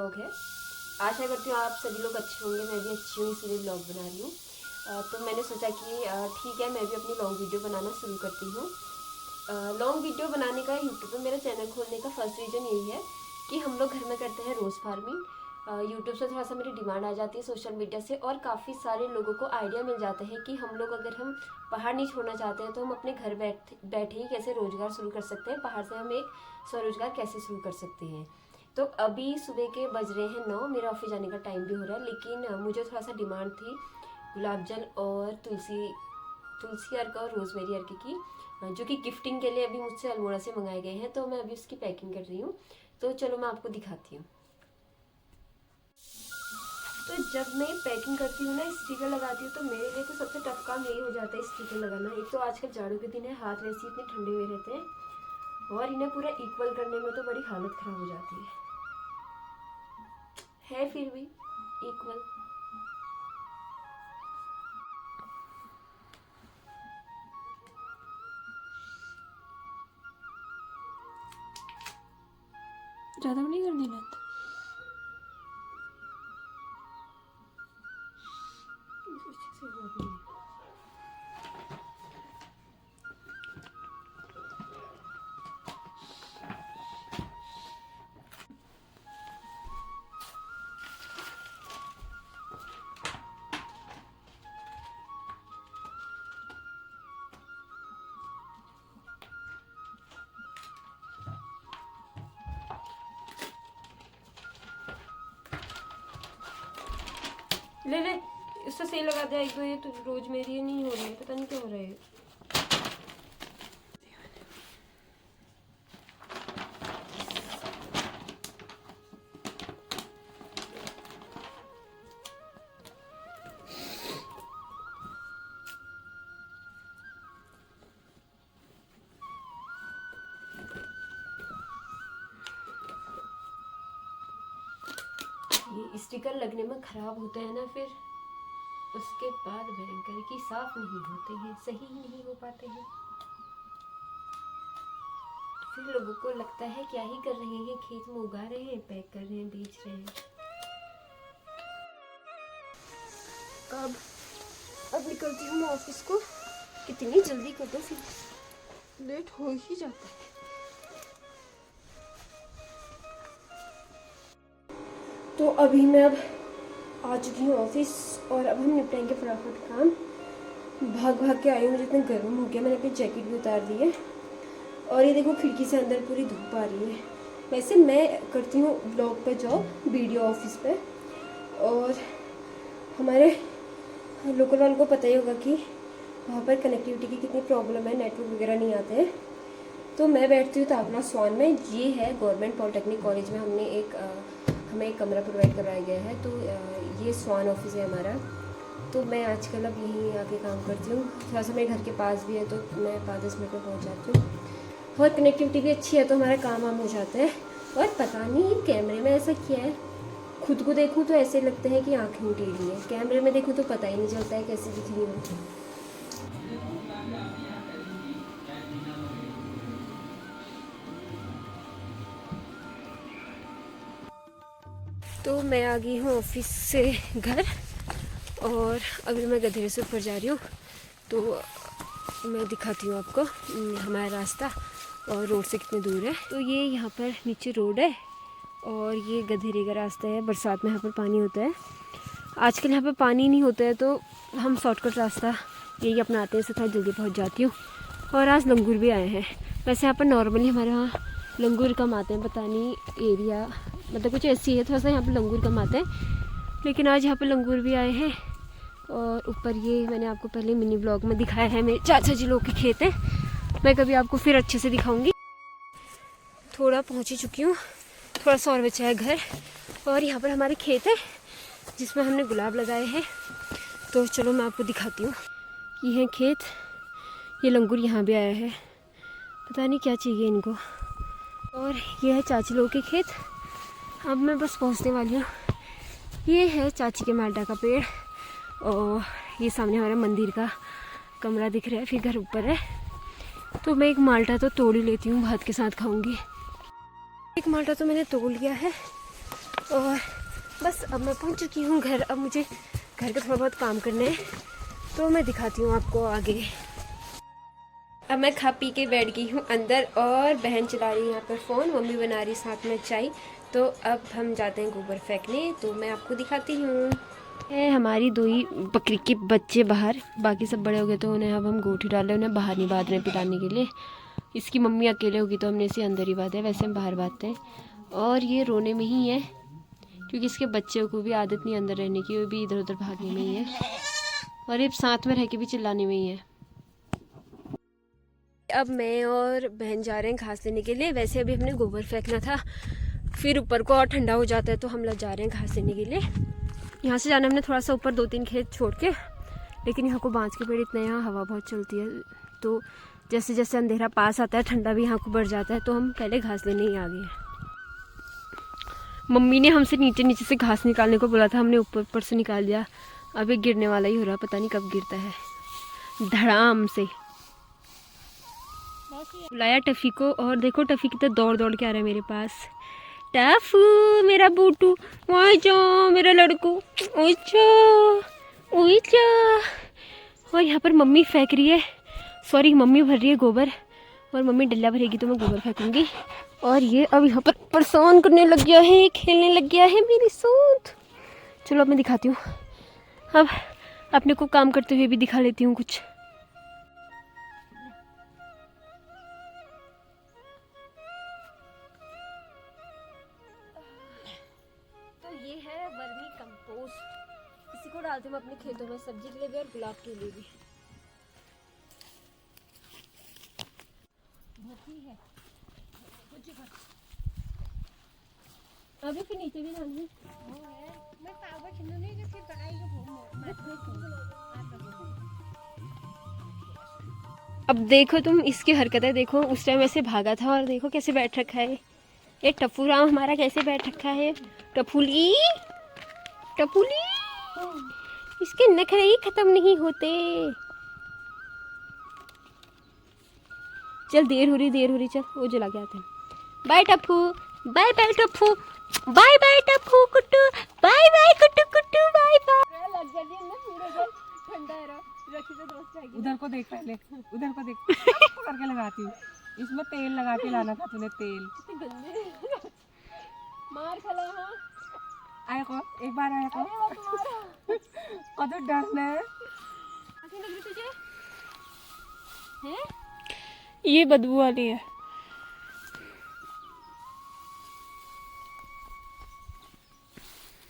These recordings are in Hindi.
ब्लॉग है। आशा करती हूँ आप सभी लोग अच्छे होंगे, मैं भी अच्छी हूँ, इसीलिए ब्लॉग बना रही हूँ। तो मैंने सोचा कि ठीक है, मैं भी अपनी लॉन्ग वीडियो बनाना शुरू करती हूँ। लॉन्ग वीडियो बनाने का यूट्यूब पे मेरा चैनल खोलने का फर्स्ट रीज़न यही है कि हम लोग घर में करते हैं रोज़ फार्मिंग। यूट्यूब से थोड़ा सा मेरी डिमांड आ जाती है, सोशल मीडिया से, और काफ़ी सारे लोगों को आइडिया मिल जाता है कि हम लोग अगर हम पहाड़ नहीं छोड़ना चाहते हैं तो हम अपने घर बैठे ही कैसे रोज़गार शुरू कर सकते हैं, पहाड़ से हम एक स्वरोजगार कैसे शुरू कर सकते हैं। तो अभी सुबह के बज रहे हैं 9, मेरा ऑफिस जाने का टाइम भी हो रहा है, लेकिन मुझे थोड़ा सा डिमांड थी गुलाब जल और तुलसी अर्क और रोज़मेरी अर्क की, जो कि गिफ्टिंग के लिए अभी मुझसे अल्मोड़ा से मंगाए गए हैं। तो मैं अभी उसकी पैकिंग कर रही हूँ, तो चलो मैं आपको दिखाती हूँ। तो जब मैं पैकिंग करती हूँ ना, स्टिकर लगाती हूँ, तो मेरे लिए तो सबसे टफ काम यही हो जाता है स्टिकर लगाना। एक तो आजकल जाड़ों के दिन है, हाथ वैसे इतने ठंडे हुए रहते हैं, और इन्हें पूरा इक्वल करने में तो बड़ी हालत ख़राब हो जाती है फिर भी इक्वल। ज़्यादा नहीं करनी लेंथ, अच्छे से हो भी नहीं। ले इससे सही लगा दिया एक दो, ये तो रोज मेरी ये नहीं हो रही है, पता नहीं क्या हो रहा है। ये स्टिकर लगने में खराब होते हैं ना, फिर उसके बाद भयंकर की साफ नहीं होते हैं, सही नहीं हो पाते हैं। फिर लोगों को लगता है क्या ही कर रहे हैं, खेत में उगा रहे हैं, पैक कर रहे हैं, बेच रहे हैं। अब निकलती हूँ मैं ऑफिस को। कितनी जल्दी कर दो, फिर लेट हो ही जाता है। तो अभी मैं आ चुकी हूँ ऑफिस, और अब हम निपटाएंगे फटाफट काम। भाग भाग के आई हूँ, मुझे इतना गर्म हो गया, मैंने अपनी जैकेट भी उतार दी है। और ये देखो खिड़की से अंदर पूरी धूप आ रही है। वैसे मैं करती हूँ ब्लॉग पे जॉब, वीडियो ऑफिस पे, और हमारे लोकल वालों को पता ही होगा कि वहाँ पर कनेक्टिविटी की कितनी प्रॉब्लम है, नेटवर्क वगैरह नहीं आते हैं। तो मैं बैठती हूँ तापना स्वान में, ये है गवर्नमेंट पॉलिटेक्निक कॉलेज में। हमें एक कमरा प्रोवाइड करवाया गया है, तो ये स्वान ऑफिस है हमारा। तो मैं आजकल अब यहीं आके काम करती हूँ, थोड़ा सा मेरे घर के पास भी है, तो मैं 5-10 मिनट में पहुँच जाती हूँ, और कनेक्टिविटी भी अच्छी है, तो हमारा काम वाम हो जाता है। और पता नहीं कैमरे में ऐसा किया है, खुद को देखूँ तो ऐसे लगता है कि आँखें टेढ़ी है, कैमरे में देखूँ तो पता ही नहीं चलता है कैसे दिख रही है। तो मैं आ गई हूँ ऑफिस से घर, और अभी मैं गधेरे से ऊपर जा रही हूँ। तो मैं दिखाती हूँ आपको हमारा रास्ता और रोड से कितने दूर है। तो ये यहाँ पर नीचे रोड है, और ये गधेरे का रास्ता है। बरसात में यहाँ पर पानी होता है, आजकल यहाँ पर पानी नहीं होता है, तो हम शॉर्टकट रास्ता यही अपनाते हैं, इससे थोड़ा जल्दी पहुँच जाती हूँ। और आज लंगूर भी आए हैं। वैसे यहाँ पर नॉर्मली हमारे यहाँ लंगूर कम आते हैं, पता नहीं एरिया मतलब कुछ ऐसी है, थोड़ा सा यहाँ पर लंगूर कम आते हैं, लेकिन आज यहाँ पर लंगूर भी आए हैं। और ऊपर ये मैंने आपको पहले मिनी ब्लॉग में दिखाया है, मेरे चाचा जी लोग के खेत है, मैं कभी आपको फिर अच्छे से दिखाऊंगी। थोड़ा पहुँच ही चुकी हूँ, थोड़ा सा और बचा है घर, और यहाँ पर हमारे खेत है जिसमें हमने गुलाब लगाए हैं। तो चलो मैं आपको दिखाती हूँ। ये है खेत, ये लंगूर यहाँ भी आया है, पता नहीं क्या चाहिए इनको। और ये है चाची लोग के खेत, अब मैं बस पहुँचने वाली हूँ। ये है चाची के माल्टा का पेड़, और ये सामने हमारा मंदिर का कमरा दिख रहा है, फिर घर ऊपर है। तो मैं एक माल्टा तो तोड़ ही लेती हूँ, भात के साथ खाऊंगी। एक माल्टा तो मैंने तोड़ लिया है, और बस अब मैं पहुंच चुकी हूँ घर। अब मुझे घर का थोड़ा बहुत काम करना है, तो मैं दिखाती हूँ आपको आगे। अब मैं खा पी के बैठ गई हूँ अंदर और बहन चला रही है यहाँ पर फ़ोन, मम्मी बना रही साथ में चाय। तो अब हम जाते हैं गोबर फेंकने, तो मैं आपको दिखाती हूँ। है हमारी दो ही बकरी के बच्चे बाहर, बाकी सब बड़े हो गए तो उन्हें अब हम गोठी डाल रहे हैं, उन्हें बाहर नहीं बांध रहे पिलाने के लिए। इसकी मम्मी अकेले होगी तो हमने इसे अंदर ही बांधा है, वैसे हम बाहर बांधते हैं। और ये रोने में ही है क्योंकि इसके बच्चों को भी आदत नहीं अंदर रहने की, वो भी इधर उधर भागने में ही है और ये साथ में रह के भी चिल्लाने में ही है। अब मैं और बहन जा रहे हैं घास लेने के लिए। वैसे अभी हमने गोबर फेंकना था, फिर ऊपर को और ठंडा हो जाता है तो हम लोग जा रहे हैं घास लेने के लिए। यहाँ से जाना हमने थोड़ा सा ऊपर 2-3 खेत छोड़ के, लेकिन यहाँ को बांस के पेड़ इतने, यहाँ हवा बहुत चलती है, तो जैसे जैसे अंधेरा पास आता है ठंडा भी यहाँ को बढ़ जाता है, तो हम पहले घास लेने ही आ गए। मम्मी ने हमसे नीचे नीचे से घास निकालने को बोला था, हमने ऊपर ऊपर से निकाल दिया। अब ये गिरने वाला ही हो रहा, पता नहीं कब गिरता है। धड़ाम से बुलाया टफी को और देखो टफी कितना दौड़ दौड़ के आ रहा है मेरे पास। टफू मेरा बूटू, ओए जा मेरा लड़कू, ओए जा ओए जा। और यहाँ पर मम्मी फेंक रही है, सॉरी मम्मी भर रही है गोबर, और मम्मी डल्ला भरेगी तो मैं गोबर फेंकूंगी। और ये अब यहाँ पर परेशान करने लग गया है, खेलने लग गया है मेरी साथ। चलो अब मैं दिखाती हूँ, अब अपने को काम करते हुए भी दिखा लेती हूँ कुछ। तो ये है वर्मी कंपोस्ट, इसी को डालते हैं अपने खेतों में, सब्जी के लिए भी और गुलाब के लिए भी। है अभी फिर नीचे भी डालनी अब देखो तुम इसकी हरकतें देखो, उस टाइम ऐसे भागा था और देखो कैसे बैठ रखा है। ये टप्पू राम हमारा कैसे बैठ रखा है। टपुली टपुली, इसके नखरे ही खत्म नहीं होते। चल देर हो रही, चल वो जला के आते हैं। Bye Tappu, bye bye Tappu, bye bye Tappu Kuttu, bye bye Kuttu Kuttu, bye bye. उधर को देख, पहले उधर को देख करके लगाती हूँ। इसमें तेल लगा के लाना था तूने, तेल मार खला। हाँ आया को एक बार आया को कद डरना है तुझे है? ये बदबू वाली है।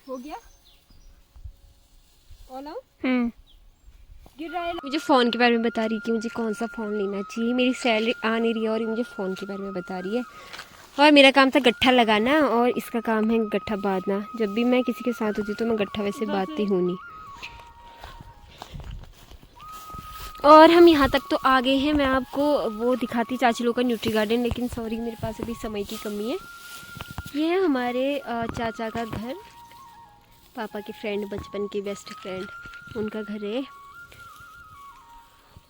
हो गया ओला गिर रहा है। मुझे फ़ोन के बारे में बता रही कि मुझे कौन सा फ़ोन लेना चाहिए। मेरी सैलरी आ नहीं रही है और ये मुझे फ़ोन के बारे में बता रही है। और मेरा काम था गट्ठा लगाना और इसका काम है गट्ठा बांधना। जब भी मैं किसी के साथ होती तो मैं गट्ठा वैसे बांधती हूँ नहीं। और हम यहाँ तक तो आ गए हैं, मैं आपको वो दिखाती चाची लोग का न्यूट्री गार्डन, लेकिन सॉरी मेरे पास अभी समय की कमी है। ये है हमारे चाचा का घर, पापा के फ्रेंड, बचपन के बेस्ट फ्रेंड, उनका घर है।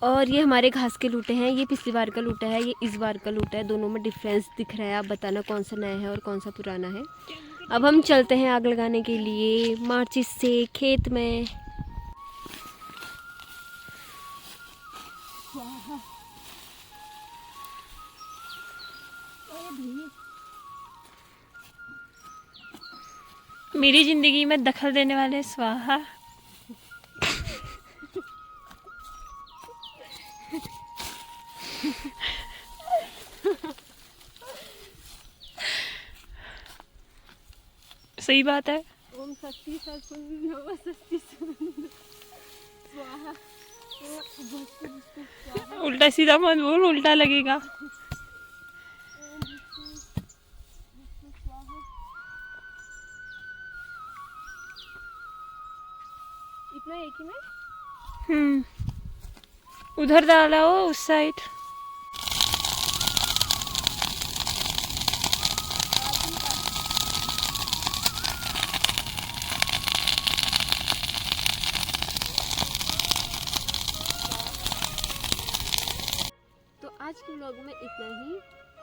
और ये हमारे घास के लूटे हैं, ये पिछली बार का लूटा है, ये इस बार का लूटा है। दोनों में डिफरेंस दिख रहा है, आप बताना कौन सा नया है और कौन सा पुराना है। अब हम चलते हैं आग लगाने के लिए माचिस से खेत में। मेरी जिंदगी में दखल देने वाले स्वाहा। सही बात है। ओम शक्ति शक्ति स्वाहा। उल्टा सीधा मत बोल, उल्टा लगेगा। इतना एक ही में उधर डाला हो उस साइड। तो आज के व्लॉग में इतना ही।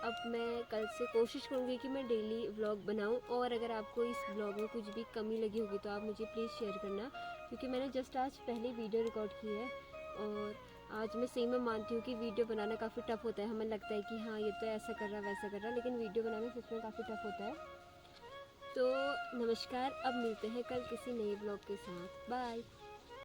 अब मैं कल से कोशिश करूँगी कि मैं डेली व्लॉग बनाऊँ। और अगर आपको इस व्लॉग में कुछ भी कमी लगी होगी तो आप मुझे प्लीज़ शेयर करना, क्योंकि मैंने जस्ट आज पहले वीडियो रिकॉर्ड की है। और आज मैं सही में मानती हूँ कि वीडियो बनाना काफ़ी टफ़ होता है। हमें लगता है कि हाँ ये तो ऐसा कर रहा वैसा कर रहा, लेकिन वीडियो बनाना सच में काफ़ी टफ़ होता है। तो नमस्कार, अब मिलते हैं कल किसी नए ब्लॉग के साथ। बाय।